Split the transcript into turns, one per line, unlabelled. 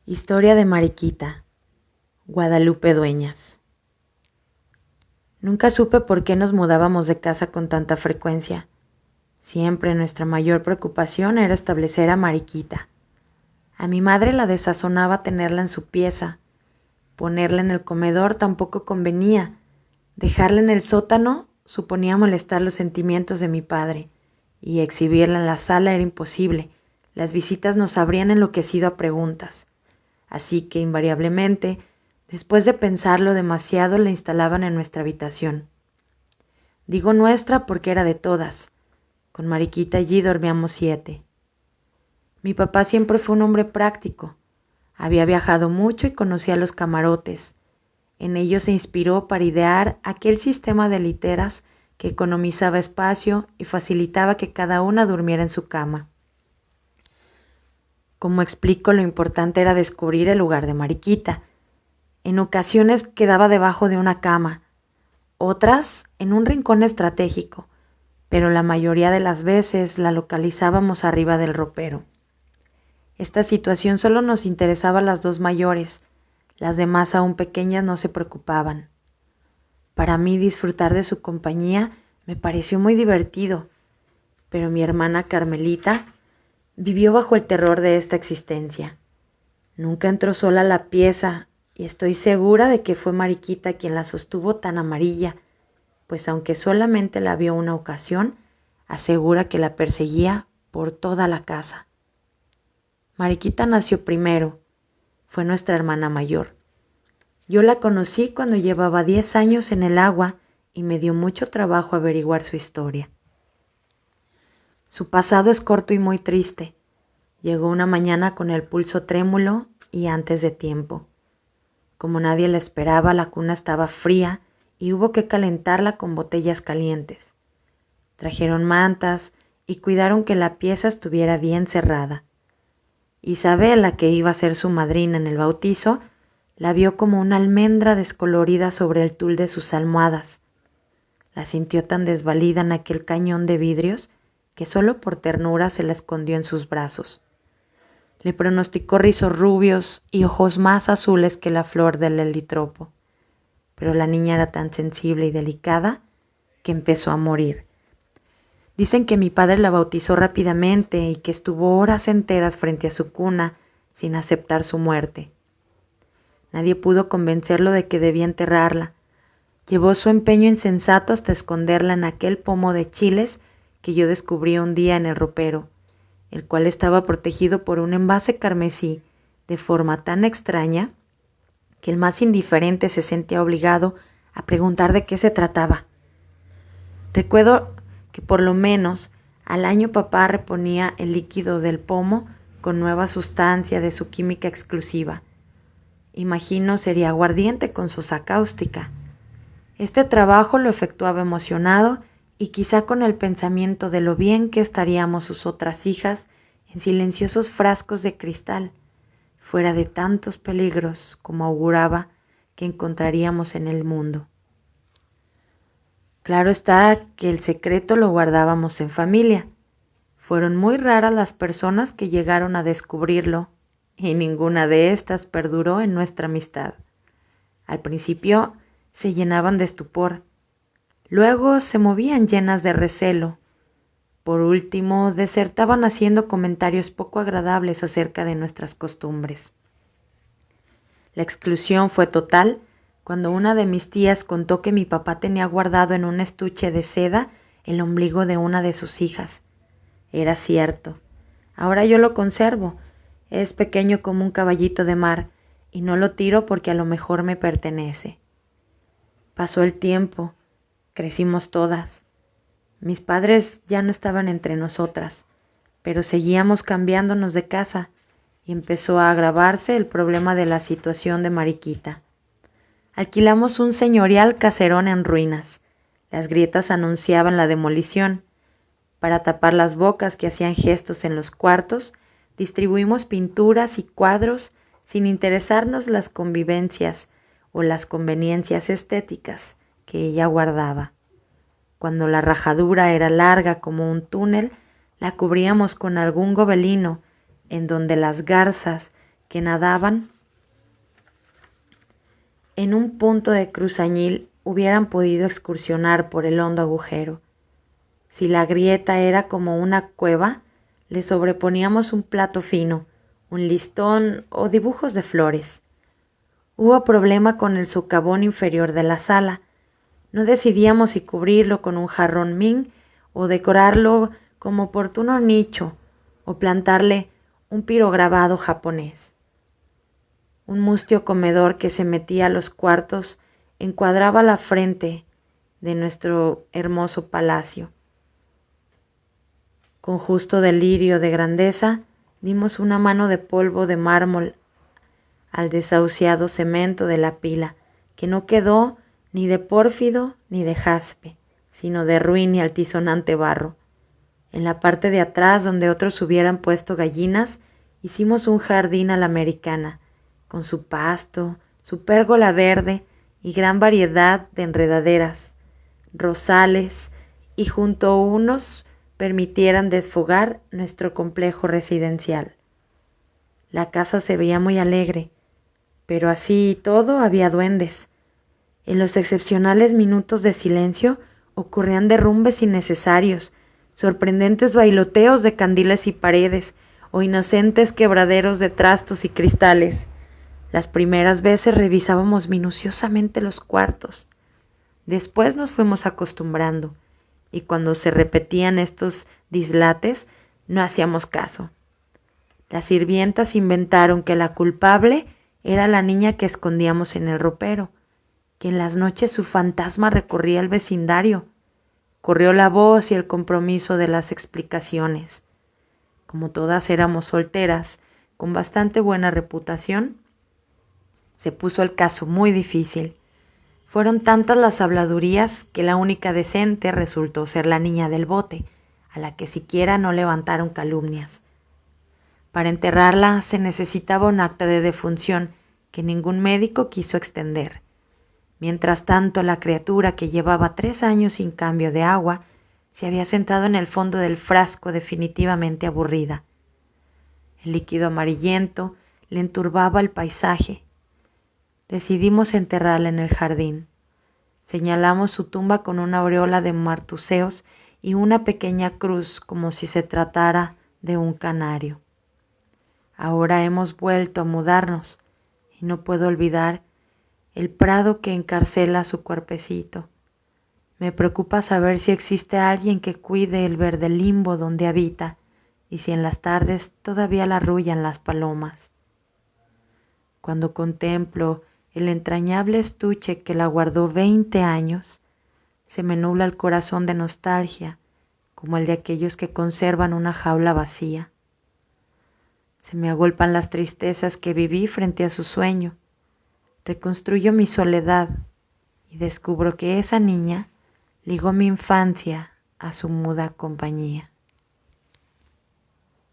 Historia de Mariquita, Guadalupe Dueñas. Nunca supe por qué nos mudábamos de casa con tanta frecuencia. Siempre nuestra mayor preocupación era establecer a Mariquita. A mi madre la desazonaba tenerla en su pieza. Ponerla en el comedor tampoco convenía. Dejarla en el sótano suponía molestar los sentimientos de mi padre, y exhibirla en la sala era imposible. Las visitas nos habrían enloquecido a preguntas. Así que invariablemente, después de pensarlo demasiado, la instalaban en nuestra habitación. Digo nuestra porque era de todas. Con Mariquita allí dormíamos 7. Mi papá siempre fue un hombre práctico. Había viajado mucho y conocía los camarotes. En ellos se inspiró para idear aquel sistema de literas que economizaba espacio y facilitaba que cada una durmiera en su cama. Como explico, lo importante era descubrir el lugar de Mariquita. En ocasiones quedaba debajo de una cama, otras en un rincón estratégico, pero la mayoría de las veces la localizábamos arriba del ropero. Esta situación solo nos interesaba a las dos mayores, las demás aún pequeñas no se preocupaban. Para mí disfrutar de su compañía me pareció muy divertido, pero mi hermana Carmelita vivió bajo el terror de esta existencia. Nunca entró sola a la pieza y estoy segura de que fue Mariquita quien la sostuvo tan amarilla, pues aunque solamente la vio una ocasión, asegura que la perseguía por toda la casa. Mariquita nació primero, fue nuestra hermana mayor. Yo la conocí cuando llevaba 10 años en el agua y me dio mucho trabajo averiguar su historia. Su pasado es corto y muy triste. Llegó una mañana con el pulso trémulo y antes de tiempo. Como nadie la esperaba, la cuna estaba fría y hubo que calentarla con botellas calientes. Trajeron mantas y cuidaron que la pieza estuviera bien cerrada. Isabel, la que iba a ser su madrina en el bautizo, la vio como una almendra descolorida sobre el tul de sus almohadas. La sintió tan desvalida en aquel cañón de vidrios que solo por ternura se la escondió en sus brazos. Le pronosticó rizos rubios y ojos más azules que la flor del helitropo. Pero la niña era tan sensible y delicada que empezó a morir. Dicen que mi padre la bautizó rápidamente y que estuvo horas enteras frente a su cuna sin aceptar su muerte. Nadie pudo convencerlo de que debía enterrarla. Llevó su empeño insensato hasta esconderla en aquel pomo de chiles que yo descubrí un día en el ropero, el cual estaba protegido por un envase carmesí de forma tan extraña que el más indiferente se sentía obligado a preguntar de qué se trataba. Recuerdo que por lo menos al año papá reponía el líquido del pomo con nueva sustancia de su química exclusiva. Imagino sería aguardiente con sosa cáustica. Este trabajo lo efectuaba emocionado y quizá con el pensamiento de lo bien que estaríamos sus otras hijas en silenciosos frascos de cristal, fuera de tantos peligros como auguraba que encontraríamos en el mundo. Claro está que el secreto lo guardábamos en familia. Fueron muy raras las personas que llegaron a descubrirlo y ninguna de estas perduró en nuestra amistad. Al principio se llenaban de estupor, luego se movían llenas de recelo. Por último, desertaban haciendo comentarios poco agradables acerca de nuestras costumbres. La exclusión fue total cuando una de mis tías contó que mi papá tenía guardado en un estuche de seda el ombligo de una de sus hijas. Era cierto. Ahora yo lo conservo. Es pequeño como un caballito de mar y no lo tiro porque a lo mejor me pertenece. Pasó el tiempo. Crecimos todas. Mis padres ya no estaban entre nosotras, pero seguíamos cambiándonos de casa y empezó a agravarse el problema de la situación de Mariquita. Alquilamos un señorial caserón en ruinas. Las grietas anunciaban la demolición. Para tapar las bocas que hacían gestos en los cuartos, distribuimos pinturas y cuadros sin interesarnos las convivencias o las conveniencias estéticas que ella guardaba. Cuando la rajadura era larga como un túnel, la cubríamos con algún gobelino en donde las garzas que nadaban en un punto de Cruzañil hubieran podido excursionar por el hondo agujero. Si la grieta era como una cueva, le sobreponíamos un plato fino, un listón o dibujos de flores. Hubo problema con el socavón inferior de la sala. No decidíamos si cubrirlo con un jarrón Ming o decorarlo como oportuno nicho o plantarle un pirograbado japonés. Un mustio comedor que se metía a los cuartos encuadraba la frente de nuestro hermoso palacio. Con justo delirio de grandeza, dimos una mano de polvo de mármol al desahuciado cemento de la pila, que no quedó ni de pórfido ni de jaspe, sino de ruin y altisonante barro. En la parte de atrás, donde otros hubieran puesto gallinas, hicimos un jardín a la americana, con su pasto, su pérgola verde y gran variedad de enredaderas, rosales, y junto a unos permitieran desfogar nuestro complejo residencial. La casa se veía muy alegre, pero así y todo había duendes. En los excepcionales minutos de silencio ocurrían derrumbes innecesarios, sorprendentes bailoteos de candiles y paredes, o inocentes quebraderos de trastos y cristales. Las primeras veces revisábamos minuciosamente los cuartos. Después nos fuimos acostumbrando, y cuando se repetían estos dislates, no hacíamos caso. Las sirvientas inventaron que la culpable era la niña que escondíamos en el ropero, que en las noches su fantasma recorría el vecindario. Corrió la voz y el compromiso de las explicaciones. Como todas éramos solteras, con bastante buena reputación, se puso el caso muy difícil. Fueron tantas las habladurías que la única decente resultó ser la niña del bote, a la que siquiera no levantaron calumnias. Para enterrarla se necesitaba un acta de defunción que ningún médico quiso extender. Mientras tanto, la criatura, que llevaba 3 años sin cambio de agua, se había sentado en el fondo del frasco definitivamente aburrida. El líquido amarillento le enturbaba el paisaje. Decidimos enterrarla en el jardín. Señalamos su tumba con una aureola de martuseos y una pequeña cruz, como si se tratara de un canario. Ahora hemos vuelto a mudarnos y no puedo olvidar el prado que encarcela su cuerpecito. Me preocupa saber si existe alguien que cuide el verde limbo donde habita y si en las tardes todavía la arrullan las palomas. Cuando contemplo el entrañable estuche que la guardó 20 años, se me nubla el corazón de nostalgia, como el de aquellos que conservan una jaula vacía. Se me agolpan las tristezas que viví frente a su sueño. Reconstruyo mi soledad y descubro que esa niña ligó mi infancia a su muda compañía.